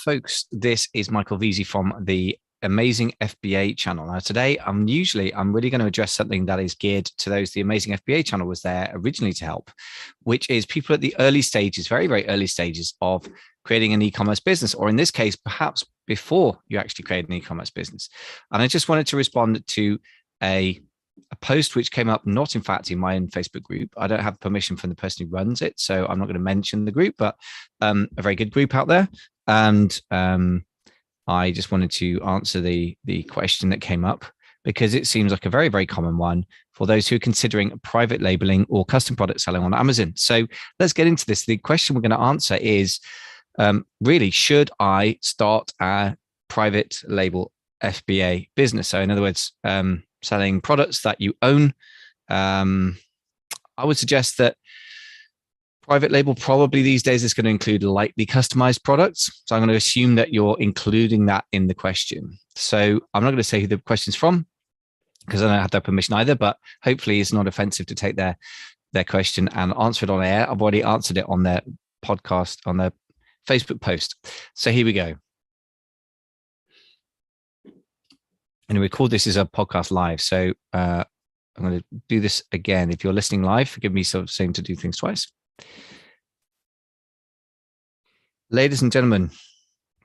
folks. This is Michael Veazey from the Amazing FBA channel. Now, today, I'm really going to address something that is geared to those the Amazing FBA channel was there originally to help, which is people at the early stages, very, very early stages of creating an e-commerce business, or in this case, perhaps before you actually create an e-commerce business. And I just wanted to respond to a post which came up, not in fact in my own Facebook group. I don't have permission from the person who runs it, so I'm not going to mention the group, but a very good group out there. And I just wanted to answer the question that came up because it seems like a very, very common one for those who are considering private labeling or custom product selling on Amazon. So let's get into this. The question we're going to answer is, really, should I start a private label FBA business? So in other words, selling products that you own. I would suggest that private label probably these days is going to include lightly customized products. So I'm going to assume that you're including that in the question. So I'm not going to say who the question's from because I don't have their permission either, but hopefully it's not offensive to take their question and answer it on air. I've already answered it on their podcast, on their Facebook post. So here we go. And we record this as a podcast live. So I'm going to do this again. If you're listening live, forgive me for saying to do things twice. Ladies and gentlemen,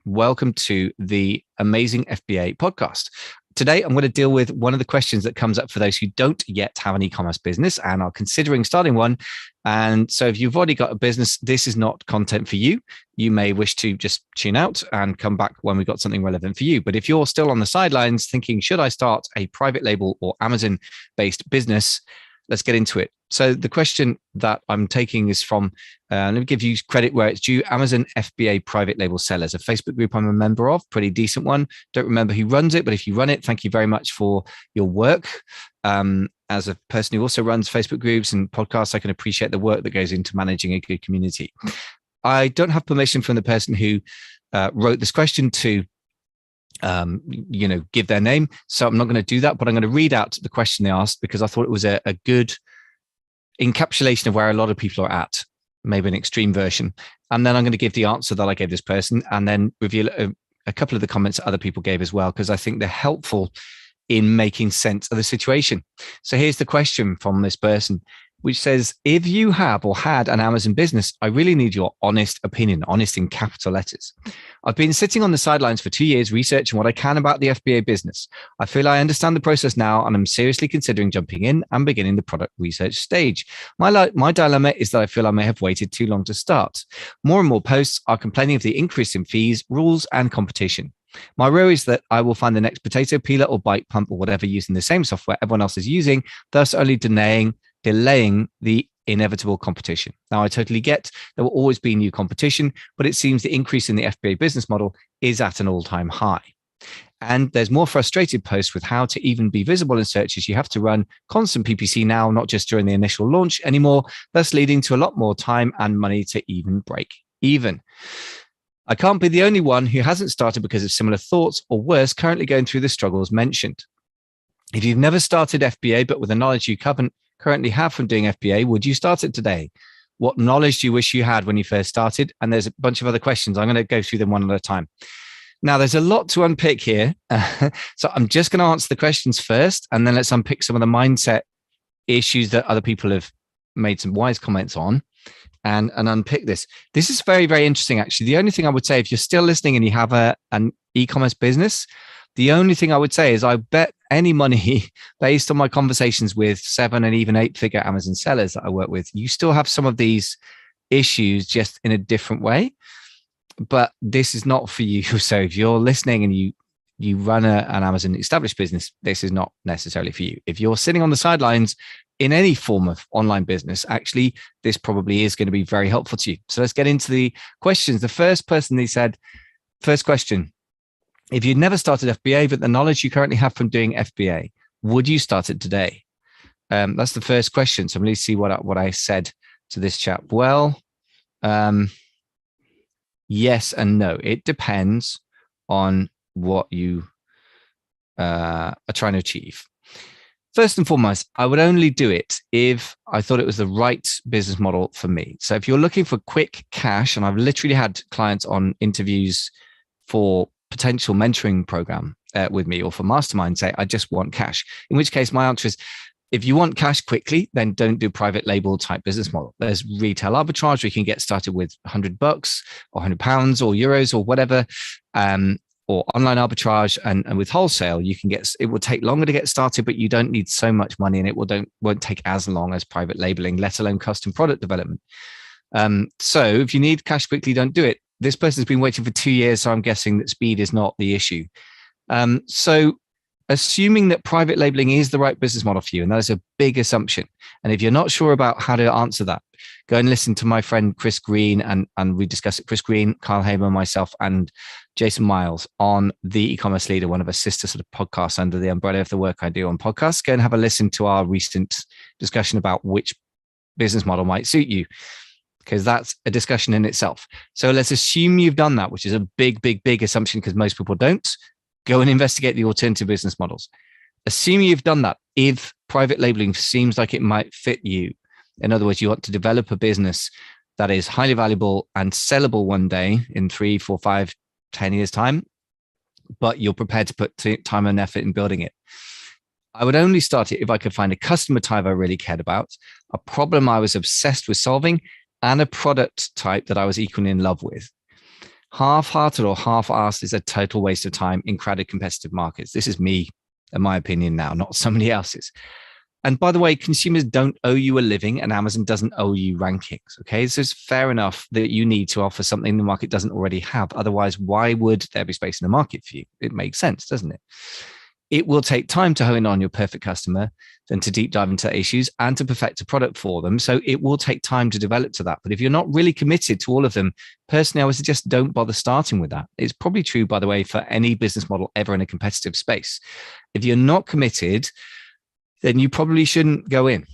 welcome to the Amazing FBA podcast. Today, I'm going to deal with one of the questions that comes up for those who don't yet have an e-commerce business and are considering starting one. And so if you've already got a business, this is not content for you. You may wish to just tune out and come back when we've got something relevant for you. But if you're still on the sidelines thinking, should I start a private label or Amazon-based business? Let's get into it. So the question that I'm taking is from, let me give you credit where it's due, Amazon FBA Private Label Sellers, a Facebook group I'm a member of, pretty decent one. Don't remember who runs it, but if you run it, thank you very much for your work. As a person who also runs Facebook groups and podcasts, I can appreciate the work that goes into managing a good community. I don't have permission from the person who wrote this question to give their name. So I'm not going to do that, but I'm going to read out the question they asked because I thought it was a good encapsulation of where a lot of people are at, maybe an extreme version. And then I'm going to give the answer that I gave this person and then reveal a couple of the comments that other people gave as well, because I think they're helpful in making sense of the situation. So here's the question from this person, which says, if you have or had an Amazon business, I really need your honest opinion, honest in capital letters. I've been sitting on the sidelines for 2 years researching what I can about the FBA business. I feel I understand the process now, and I'm seriously considering jumping in and beginning the product research stage. My dilemma is that I feel I may have waited too long to start. More and more posts are complaining of the increase in fees, rules, and competition. My worry is that I will find the next potato peeler or bike pump or whatever using the same software everyone else is using, thus only delaying the inevitable competition. Now, I totally get there will always be new competition, but it seems the increase in the FBA business model is at an all-time high. And there's more frustrated posts with how to even be visible in searches. You have to run constant PPC now, not just during the initial launch anymore, thus leading to a lot more time and money to even break even. I can't be the only one who hasn't started because of similar thoughts, or worse, currently going through the struggles mentioned. If you've never started FBA, but with the knowledge you currently have from doing FBA, would you start it today? What knowledge do you wish you had when you first started? And there's a bunch of other questions. I'm going to go through them one at a time. Now, there's a lot to unpick here. So I'm just going to answer the questions first, and then let's unpick some of the mindset issues that other people have made some wise comments on and unpick this. This is very, very interesting, actually. The only thing I would say, if you're still listening and you have an e-commerce business, the only thing I would say is I bet any money based on my conversations with 7 and even 8-figure Amazon sellers that I work with, you still have some of these issues just in a different way. But this is not for you. So if you're listening and you run an Amazon established business, this is not necessarily for you. If you're sitting on the sidelines in any form of online business, actually, this probably is going to be very helpful to you. So let's get into the questions. The first person, they said, first question, if you'd never started FBA, but the knowledge you currently have from doing FBA, would you start it today? That's the first question. So let me see what I said to this chap. Well, yes and no. It depends on what you are trying to achieve. First and foremost, I would only do it if I thought it was the right business model for me. So if you're looking for quick cash, and I've literally had clients on interviews for potential mentoring program with me or for mastermind, say, I just want cash. In which case my answer is, if you want cash quickly, then don't do private label type business model. There's retail arbitrage where you can get started with $100 or £100 or euros or whatever, or online arbitrage. And with wholesale, you can get, it will take longer to get started, but you don't need so much money, and it won't take as long as private labeling, let alone custom product development. So if you need cash quickly, don't do it. This person's been waiting for 2 years, so I'm guessing that speed is not the issue. So assuming that private labeling is the right business model for you, and that is a big assumption. And if you're not sure about how to answer that, go and listen to my friend Chris Green, and we discuss it. Chris Green, Kyle Hamer, myself, and Jason Miles on the E-commerce Leader, one of our sister sort of podcasts under the umbrella of the work I do on podcasts. Go and have a listen to our recent discussion about which business model might suit you, because that's a discussion in itself. So let's assume you've done that, which is a big, big, big assumption because most people don't. Go and investigate the alternative business models. Assuming you've done that, if private labeling seems like it might fit you, in other words, you want to develop a business that is highly valuable and sellable one day in 3, 4, 5, 10 years time, but you're prepared to put time and effort in building it, I would only start it if I could find a customer type I really cared about, a problem I was obsessed with solving, and a product type that I was equally in love with. Half-hearted or half-assed is a total waste of time in crowded competitive markets. This is me, in my opinion now, not somebody else's. And by the way, consumers don't owe you a living, and Amazon doesn't owe you rankings. Okay, so it's fair enough that you need to offer something the market doesn't already have. Otherwise, why would there be space in the market for you? It makes sense, doesn't it? It will take time to hone in on your perfect customer, then to deep dive into issues and to perfect a product for them. So it will take time to develop to that. But if you're not really committed to all of them, personally, I would suggest don't bother starting with that. It's probably true, by the way, for any business model ever in a competitive space. If you're not committed, then you probably shouldn't go in.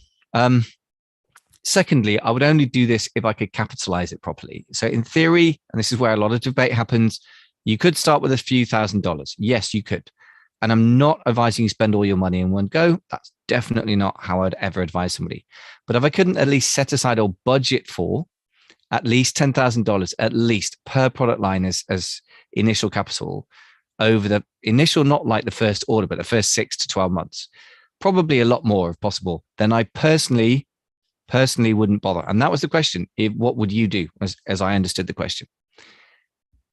Secondly, I would only do this if I could capitalize it properly. So in theory, and this is where a lot of debate happens, you could start with a few $1,000s. Yes, you could. And I'm not advising you spend all your money in one go. That's definitely not how I'd ever advise somebody. But if I couldn't at least set aside or budget for at least $10,000, at least per product line as initial capital over the initial, not like the first order, but the first 6 to 12 months, probably a lot more if possible, then I personally wouldn't bother. And that was the question. What would you do, as I understood the question?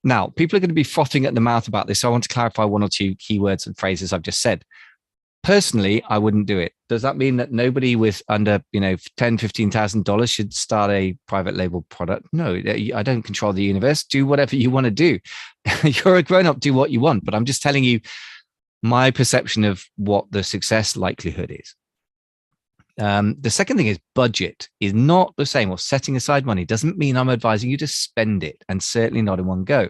Now, people are going to be frothing at the mouth about this. So I want to clarify 1 or 2 keywords and phrases I've just said. Personally, I wouldn't do it. Does that mean that nobody with under, $10,000, $15,000 should start a private label product? No, I don't control the universe. Do whatever you want to do. You're a grown-up, do what you want. But I'm just telling you my perception of what the success likelihood is. The second thing is budget is not the same, or setting aside money doesn't mean I'm advising you to spend it, and certainly not in one go.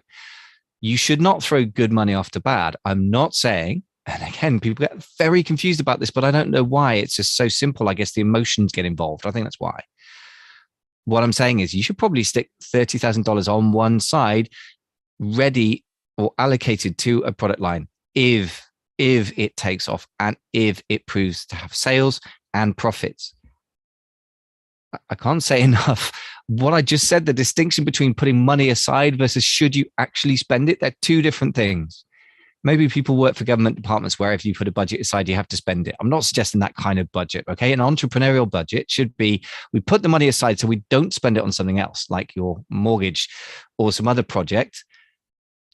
You should not throw good money after bad. I'm not saying, and again, people get very confused about this, but I don't know why. It's just so simple. I guess the emotions get involved. I think that's why. What I'm saying is you should probably stick $30,000 on one side, ready or allocated to a product line if it takes off and if it proves to have sales and profits. I can't say enough. What I just said, the distinction between putting money aside versus should you actually spend it, they're 2 different things. Maybe people work for government departments where if you put a budget aside, you have to spend it. I'm not suggesting that kind of budget, okay? An entrepreneurial budget should be, we put the money aside so we don't spend it on something else, like your mortgage or some other project.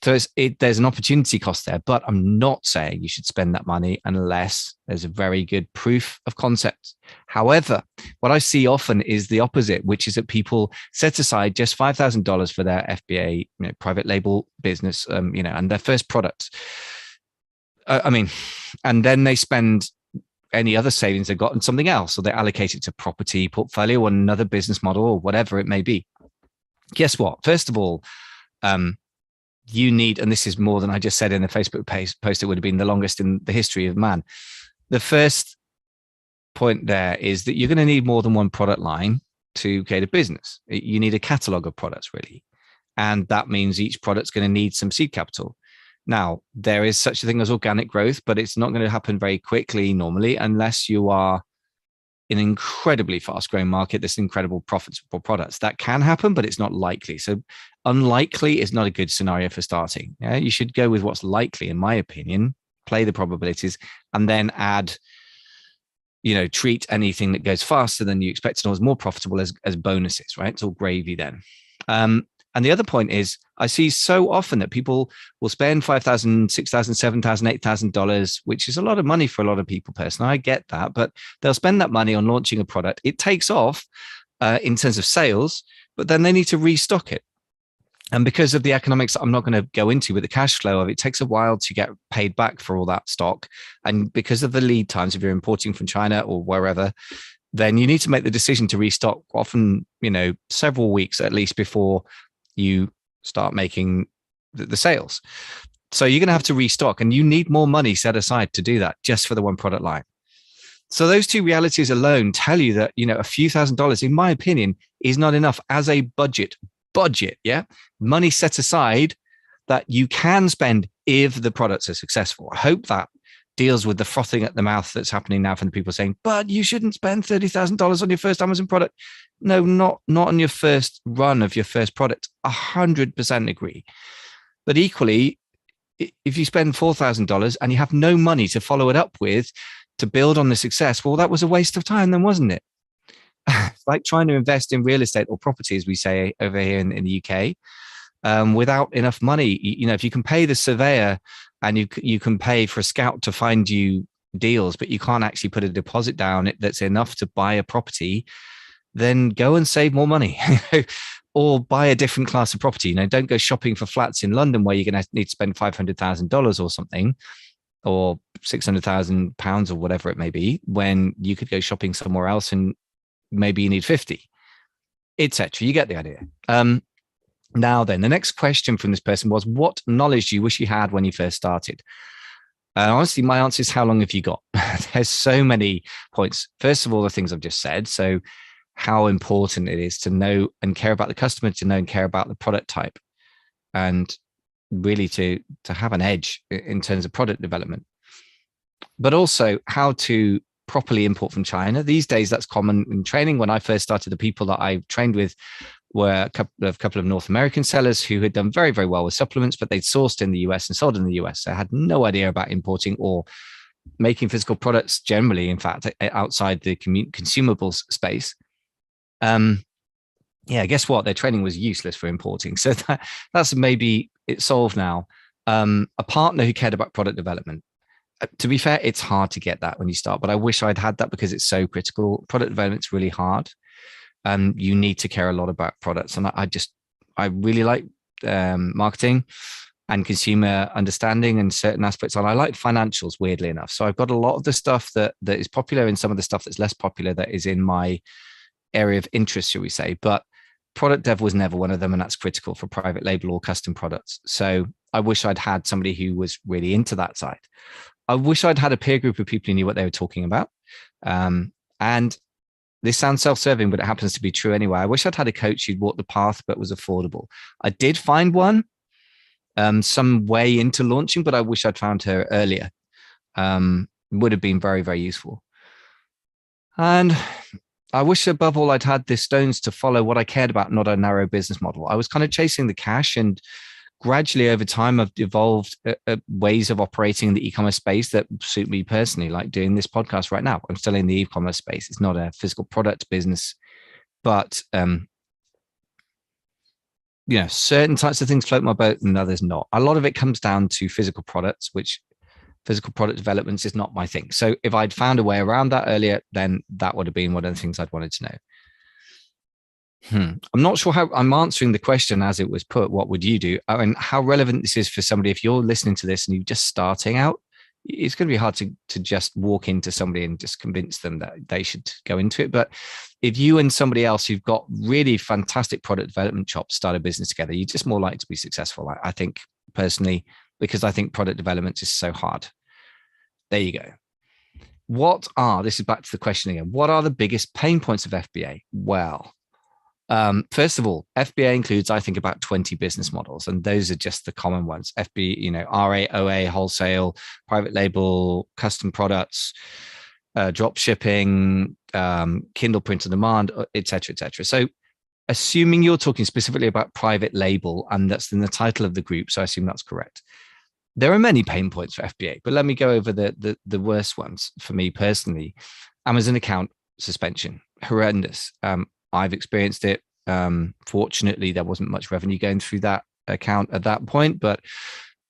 So there's an opportunity cost there, but I'm not saying you should spend that money unless there's a very good proof of concept. However, what I see often is the opposite, which is that people set aside just $5,000 for their FBA, private label business, and their first product. And then they spend any other savings they've got on something else, or they allocate it to property, portfolio, or another business model, or whatever it may be. Guess what? First of all, you need, and this is more than I just said in the Facebook post, it would have been the longest in the history of man. The first point there is that you're going to need more than one product line to create a business. You need a catalog of products, really. And that means each product's going to need some seed capital. Now, there is such a thing as organic growth, but it's not going to happen very quickly normally unless you are an incredibly fast growing market, this incredible profitable products. That can happen, but it's not likely. So unlikely is not a good scenario for starting. Yeah? You should go with what's likely, in my opinion, play the probabilities, and then add, treat anything that goes faster than you expected or is more profitable as bonuses, right? It's all gravy then. And the other point is, I see so often that people will spend $5,000, $6,000, $7,000, $8,000, which is a lot of money for a lot of people personally. I get that, but they'll spend that money on launching a product. It takes off in terms of sales, but then they need to restock it. And because of the economics I'm not going to go into with the cash flow of it, takes a while to get paid back for all that stock. And because of the lead times, if you're importing from China or wherever, then you need to make the decision to restock often, several weeks at least before you start making the sales. So you're going to have to restock, and you need more money set aside to do that just for the one product line. So those two realities alone tell you that, a few $1,000s, in my opinion, is not enough as a budget, yeah, money set aside that you can spend if the products are successful. I hope that deals with the frothing at the mouth that's happening now from the people saying, but you shouldn't spend $30,000 on your first Amazon product. No, not on your first run of your first product. 100% agree. But equally, if you spend $4,000 and you have no money to follow it up with to build on the success, well, that was a waste of time then, wasn't it? It's like trying to invest in real estate or property, as we say over here in the UK, without enough money. If you can pay the surveyor and you can pay for a scout to find you deals, but you can't actually put a deposit down that's enough to buy a property, then go and save more money or buy a different class of property. Don't go shopping for flats in London where you're going to need to spend $500,000 or something, or £600,000 or whatever it may be, when you could go shopping somewhere else and maybe you need 50, etc. You get the idea. Now then, the next question from this person was, what knowledge do you wish you had when you first started? Honestly, my answer is, how long have you got? There's so many points. First of all, the things I've just said. So how important it is to know and care about the customer, to know and care about the product type, and really to have an edge in terms of product development. But also how to properly import from China. These days, that's common in training. When I first started, the people that I trained with were a couple of North American sellers who had done very, very well with supplements, but they'd sourced in the US and sold in the US. So I had no idea about importing or making physical products generally, in fact, outside the consumables space. Guess what? Their training was useless for importing. So that's maybe it's solved now. A partner who cared about product development. To be fair, it's hard to get that when you start, but I wish I'd had that because it's so critical. Product development's really hard. You need to care a lot about products. And I really like marketing and consumer understanding and certain aspects. And I like financials, weirdly enough. So I've got a lot of the stuff that is popular and some of the stuff that's less popular that is in my area of interest, shall we say. But product dev was never one of them. And that's critical for private label or custom products. So I wish I'd had somebody who was really into that side. I wish I'd had a peer group of people who knew what they were talking about. And this sounds self-serving, but it happens to be true anyway. I wish I'd had a coach who'd walked the path, but was affordable. I did find one some way into launching, but I wish I'd found her earlier. Would have been very, very useful. And I wish above all I'd had the stones to follow what I cared about, not a narrow business model. I was kind of chasing the cash, and gradually over time, I've evolved ways of operating in the e-commerce space that suit me personally, like doing this podcast right now. I'm still in the e-commerce space. It's not a physical product business, but certain types of things float my boat and others not. A lot of it comes down to physical products, which physical product development is not my thing. So if I'd found a way around that earlier, then that would have been one of the things I'd wanted to know. I'm not sure how I'm answering the question as it was put. What would you do? I mean, how relevant this is for somebody, if you're listening to this and you're just starting out, it's going to be hard to just walk into somebody and just convince them that they should go into it. But if you and somebody else who've got really fantastic product development chops start a business together, you're just more likely to be successful. I think personally, because I think product development is so hard. There you go. This is back to the question again. What are the biggest pain points of FBA? Well, first of all, FBA includes, I think, about 20 business models, and those are just the common ones. RA, OA, wholesale, private label, custom products, drop shipping, Kindle print on demand, et cetera, et cetera. So assuming you're talking specifically about private label, and that's in the title of the group, so I assume that's correct. There are many pain points for FBA, but let me go over the worst ones for me personally. Amazon account suspension, horrendous. I've experienced it. Fortunately, there wasn't much revenue going through that account at that point, but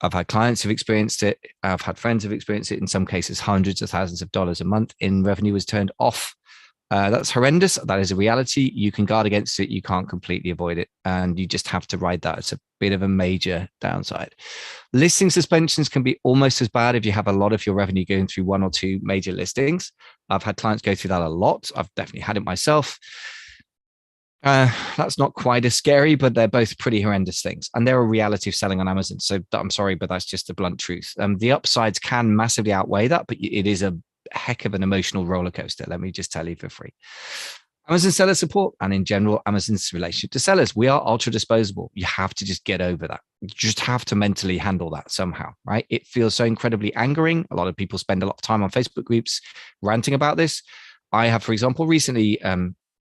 I've had clients who've experienced it. I've had friends who've experienced it. In some cases, hundreds of thousands of dollars a month in revenue was turned off. That's horrendous. That is a reality. You can guard against it. You can't completely avoid it. And you just have to ride that. It's a bit of a major downside. Listing suspensions can be almost as bad if you have a lot of your revenue going through one or two major listings. I've had clients go through that a lot. I've definitely had it myself. That's not quite as scary, but they're both pretty horrendous things. And they're a reality of selling on Amazon. So I'm sorry, but that's just the blunt truth. The upsides can massively outweigh that, but it is a heck of an emotional roller coaster. Let me just tell you for free. Amazon seller support, and in general, Amazon's relationship to sellers. We are ultra disposable. You have to just get over that. You just have to mentally handle that somehow, right? It feels so incredibly angering. A lot of people spend a lot of time on Facebook groups ranting about this. I have, for example, recently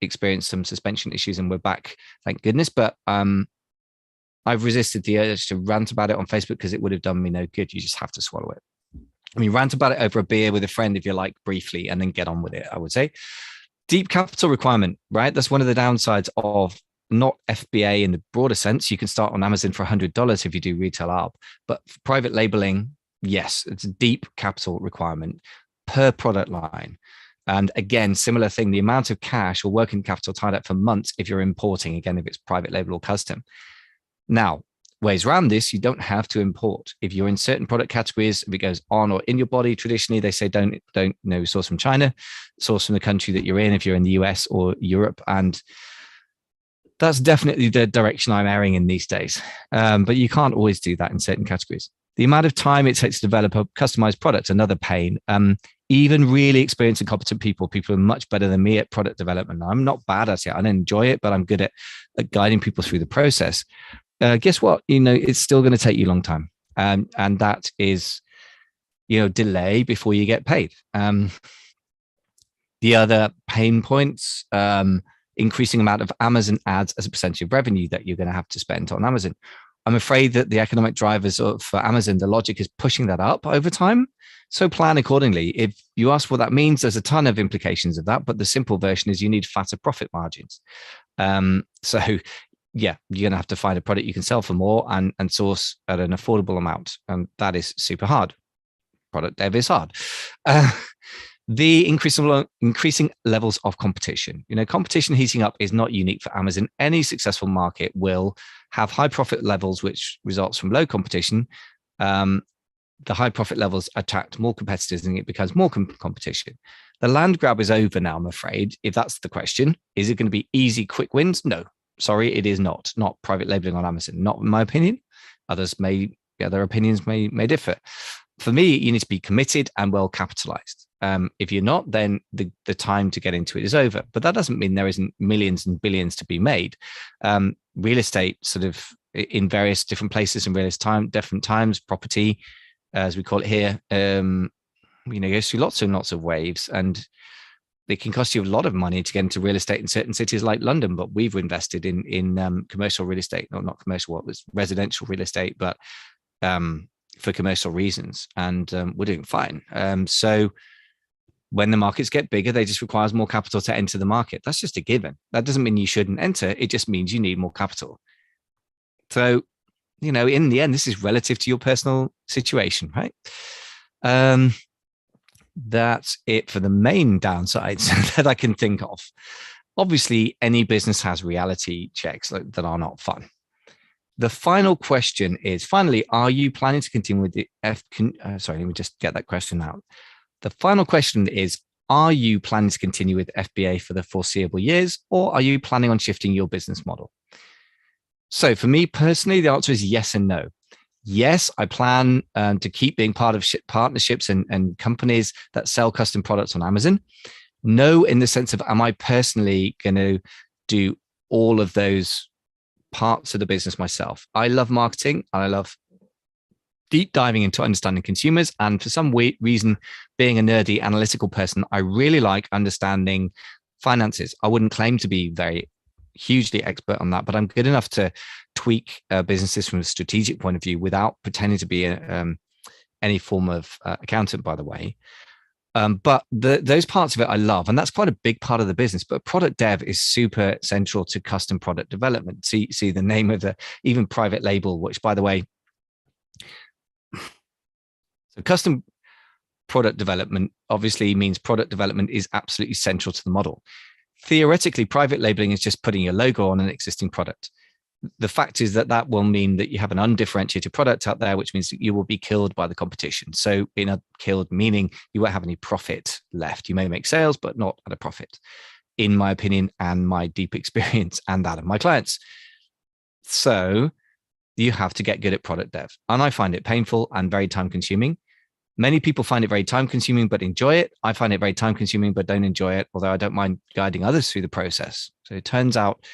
experienced some suspension issues and we're back, thank goodness. But I've resisted the urge to rant about it on Facebook because it would have done me no good. You just have to swallow it. I mean, rant about it over a beer with a friend if you like, briefly, and then get on with it, I would say. Deep capital requirement, right? That's one of the downsides of not FBA in the broader sense. You can start on Amazon for $100 if you do retail ARB, but for private labeling, yes, it's a deep capital requirement per product line. And again, similar thing, the amount of cash or working capital tied up for months if you're importing, again, if it's private label or custom. Now, ways around this, you don't have to import. If you're in certain product categories, if it goes on or in your body, traditionally they say don't source from China, source from the country that you're in, if you're in the US or Europe. And that's definitely the direction I'm erring in these days. But you can't always do that in certain categories. The amount of time it takes to develop a customized product, another pain. Even really experienced and competent people are much better than me at product development. I'm not bad at it. I don't enjoy it, but I'm good at guiding people through the process. Guess what? It's still going to take you a long time. And that is, delay before you get paid. The other pain points, increasing amount of Amazon ads as a percentage of revenue that you're going to have to spend on Amazon. I'm afraid that the economic drivers for Amazon, the logic is pushing that up over time. So plan accordingly. If you ask what that means, there's a ton of implications of that, but the simple version is you need fatter profit margins. So yeah, you're going to have to find a product you can sell for more and source at an affordable amount. And that is super hard. Product dev is hard. The increasing levels of competition. Competition heating up is not unique for Amazon. Any successful market will have high profit levels, which results from low competition. The high profit levels attract more competitors and it becomes more competition. The land grab is over now, I'm afraid. If that's the question, is it going to be easy, quick wins? No, sorry, it is not. Not private labeling on Amazon, not in my opinion. Other opinions may differ. For me, you need to be committed and well capitalized. If you're not, then the time to get into it is over. But that doesn't mean there isn't millions and billions to be made. Real estate, sort of in various different places in different times, property, as we call it here, goes through lots and lots of waves, and it can cost you a lot of money to get into real estate in certain cities like London. But we've invested in commercial real estate, not commercial, what was residential real estate, but for commercial reasons, and we're doing fine. So when the markets get bigger, they just requires more capital to enter the market. That's just a given. That doesn't mean you shouldn't enter. It just means you need more capital. So, in the end, this is relative to your personal situation, right? That's it for the main downsides that I can think of. Obviously, any business has reality checks that are not fun. The final question is, finally, are you planning to continue with the sorry, let me just get that question out. The final question is, are you planning to continue with FBA for the foreseeable years, or are you planning on shifting your business model? So for me personally, the answer is yes and no. Yes, I plan to keep being part of partnerships and companies that sell custom products on Amazon. No, in the sense of, am I personally going to do all of those parts of the business myself? I love marketing and I love deep diving into understanding consumers. And for some reason, being a nerdy analytical person, I really like understanding finances. I wouldn't claim to be very hugely expert on that, but I'm good enough to tweak businesses from a strategic point of view without pretending to be any form of accountant, by the way. But those parts of it I love, and that's quite a big part of the business. But product dev is super central to custom product development. See the name of the even private label, which, by the way, so custom product development obviously means product development is absolutely central to the model. Theoretically, private labeling is just putting your logo on an existing product. The fact is that will mean that you have an undifferentiated product out there, which means that you will be killed by the competition. So killed meaning you won't have any profit left. You may make sales, but not at a profit, in my opinion and my deep experience and that of my clients. So you have to get good at product dev. And I find it painful and very time consuming. Many people find it very time consuming, but enjoy it. I find it very time consuming, but don't enjoy it, although I don't mind guiding others through the process. So it turns out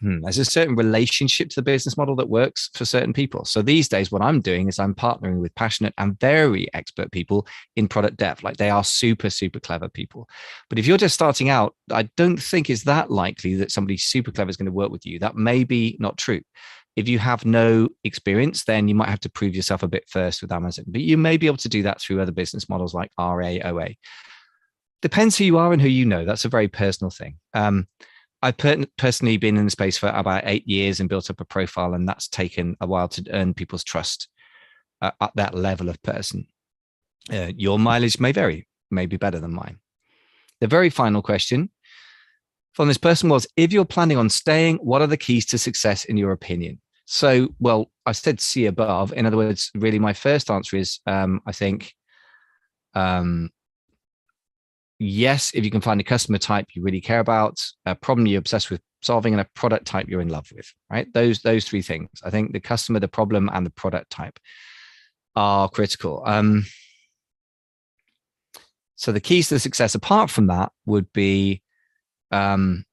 there's a certain relationship to the business model that works for certain people. So these days, what I'm doing is I'm partnering with passionate and very expert people in product dev. Like, they are super, super clever people. But if you're just starting out, I don't think it's that likely that somebody super clever is going to work with you. That may be not true. If you have no experience, then you might have to prove yourself a bit first with Amazon. But you may be able to do that through other business models like RA, OA. Depends who you are and who you know. That's a very personal thing. I've personally been in the space for about 8 years and built up a profile, and that's taken a while to earn people's trust at that level of person. Your mileage may vary, may be better than mine. The very final question from this person was, if you're planning on staying, what are the keys to success in your opinion? So, well, I said see above. In other words, really my first answer is, I think, yes, if you can find a customer type you really care about, a problem you're obsessed with solving, and a product type you're in love with, right? Those three things. I think the customer, the problem, and the product type are critical. So the keys to success, apart from that, would be being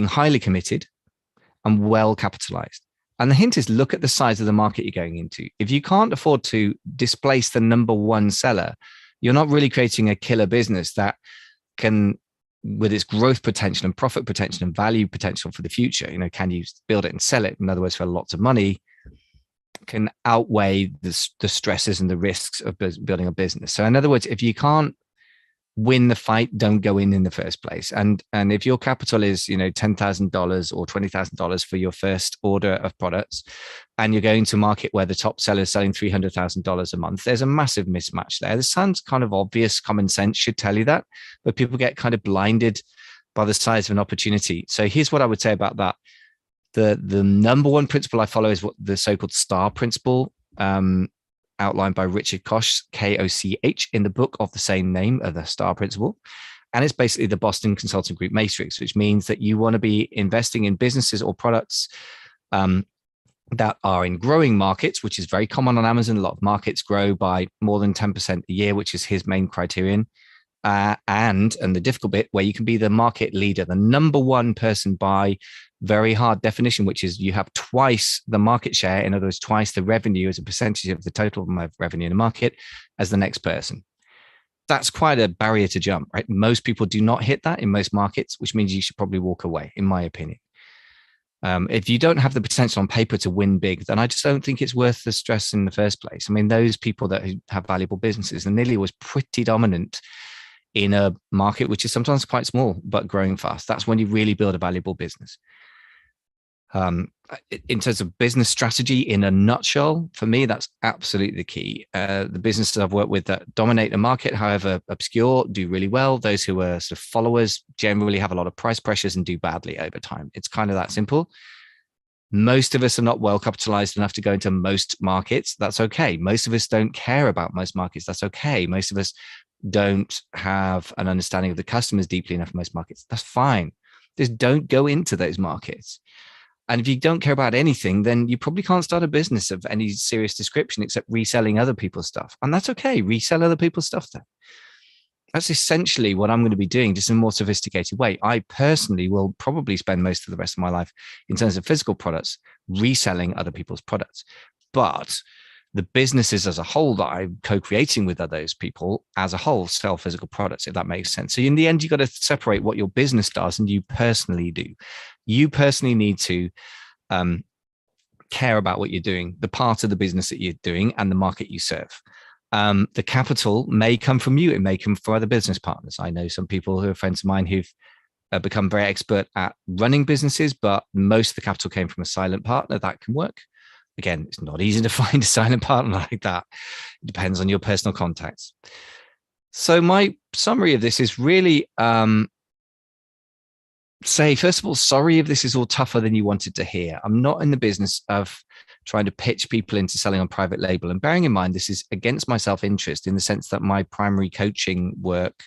highly committed and well capitalized. And the hint is, look at the size of the market you're going into. If you can't afford to displace the number one seller, you're not really creating a killer business that can, with its growth potential and profit potential and value potential for the future, can you build it and sell it? In other words, for lots of money, can outweigh the stresses and the risks of building a business. So in other words, if you can't win the fight, don't go in the first place. And if your capital is, $10,000 or $20,000 for your first order of products, and you're going to a market where the top seller is selling $300,000 a month, there's a massive mismatch there. This sounds kind of obvious. Common sense should tell you that, but people get kind of blinded by the size of an opportunity. So here's what I would say about that. The number one principle I follow is what the so-called STAR principle, outlined by Richard Koch, Koch, in the book of the same name, of the STAR principle. And it's basically the Boston Consulting Group matrix, which means that you want to be investing in businesses or products that are in growing markets, which is very common on Amazon. A lot of markets grow by more than 10% a year, which is his main criterion. And the difficult bit, where you can be the market leader, the number one person by very hard definition, which is you have twice the market share, in other words, twice the revenue as a percentage of the total revenue in the market as the next person. That's quite a barrier to jump, right? Most people do not hit that in most markets, which means you should probably walk away, in my opinion. If you don't have the potential on paper to win big, then I just don't think it's worth the stress in the first place. I mean, those people that have valuable businesses, and Lily was pretty dominant in a market which is sometimes quite small but growing fast. That's when you really build a valuable business. In terms of business strategy, in a nutshell, for me, that's absolutely the key. The businesses I've worked with that dominate a market, however obscure, do really well. Those who are sort of followers generally have a lot of price pressures and do badly over time. It's kind of that simple. Most of us are not well capitalized enough to go into most markets. That's okay. Most of us don't care about most markets. That's okay. Most of us don't have an understanding of the customers deeply enough in most markets. That's fine. Just don't go into those markets. And if you don't care about anything, then you probably can't start a business of any serious description except reselling other people's stuff. And that's okay. Resell other people's stuff then. That's essentially what I'm going to be doing, just in a more sophisticated way. I personally will probably spend most of the rest of my life, in terms of physical products, reselling other people's products. But the businesses as a whole that I'm co-creating with those people as a whole sell physical products, if that makes sense. So in the end, you've got to separate what your business does and you personally do. You personally need to care about what you're doing, the part of the business that you're doing and the market you serve. The capital may come from you. It may come from other business partners. I know some people who are friends of mine who've become very expert at running businesses, but most of the capital came from a silent partner. That can work. Again, it's not easy to find a silent partner like that. It depends on your personal contacts. So my summary of this is really say, first of all, sorry if this is all tougher than you wanted to hear. I'm not in the business of trying to pitch people into selling on private label. And bearing in mind, this is against my self-interest in the sense that my primary coaching work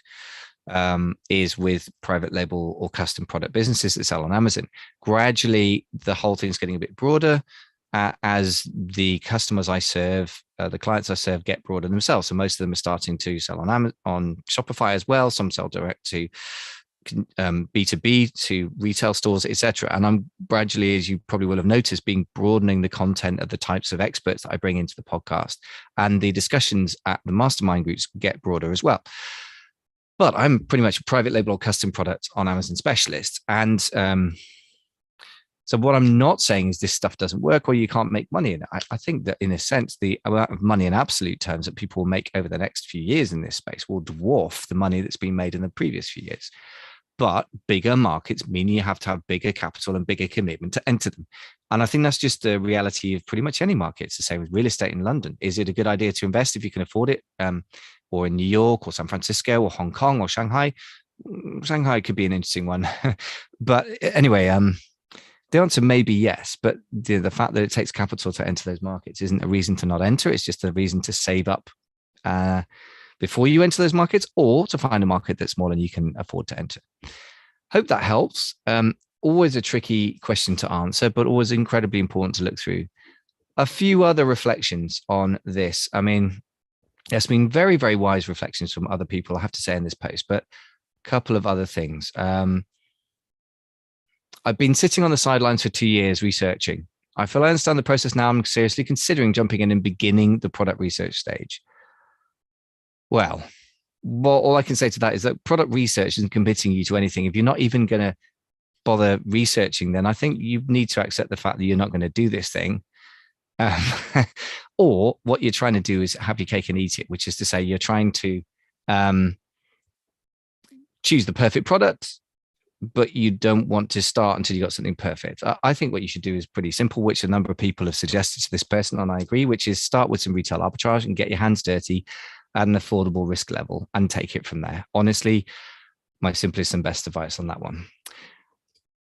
is with private label or custom product businesses that sell on Amazon. Gradually, the whole thing's getting a bit broader as the customers I serve, the clients I serve get broader themselves. So most of them are starting to sell on Amazon, on Shopify as well. Some sell direct to B2B to retail stores, etc. And I'm gradually, as you probably will have noticed, broadening the content of the types of experts that I bring into the podcast, and the discussions at the mastermind groups get broader as well. But I'm pretty much a private label or custom product on Amazon specialist. And so what I'm not saying is this stuff doesn't work or you can't make money in it. I think that in a sense, the amount of money in absolute terms that people will make over the next few years in this space will dwarf the money that's been made in the previous few years. But bigger markets mean you have to have bigger capital and bigger commitment to enter them. And I think that's just the reality of pretty much any market. It's the same with real estate in London. Is it a good idea to invest if you can afford it? Or in New York or San Francisco or Hong Kong or Shanghai? Shanghai could be an interesting one. But anyway, the answer may be yes. But the fact that it takes capital to enter those markets isn't a reason to not enter. It's just a reason to save up before you enter those markets, or to find a market that's smaller and you can afford to enter. Hope that helps. Always a tricky question to answer, but always incredibly important to look through. A few other reflections on this. I mean, there's been very, very wise reflections from other people, I have to say, in this post, but a couple of other things. I've been sitting on the sidelines for 2 years researching. I feel I understand the process now. I'm seriously considering jumping in and beginning the product research stage. Well, all I can say to that is that product research isn't committing you to anything. If you're not even going to bother researching, then I think you need to accept the fact that you're not going to do this thing. Or what you're trying to do is have your cake and eat it, which is to say you're trying to choose the perfect product, but you don't want to start until you got something perfect. I think what you should do is pretty simple, which a number of people have suggested to this person, and I agree, which is start with some retail arbitrage and get your hands dirty at an affordable risk level and take it from there. Honestly, my simplest and best advice on that one.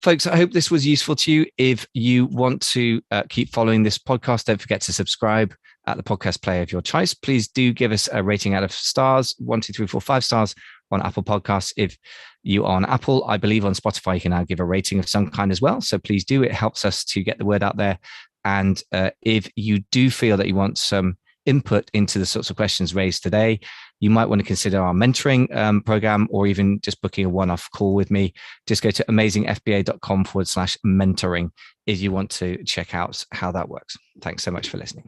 Folks, I hope this was useful to you. If you want to keep following this podcast, don't forget to subscribe at the podcast player of your choice. Please do give us a rating out of stars, 1, 2, 3, 4, 5 stars on Apple Podcasts. If you are on Apple, I believe on Spotify, you can now give a rating of some kind as well. So please do. It helps us to get the word out there. And if you do feel that you want some input into the sorts of questions raised today, you might want to consider our mentoring program, or even just booking a one-off call with me. Just go to amazingfba.com/mentoring if you want to check out how that works. Thanks so much for listening.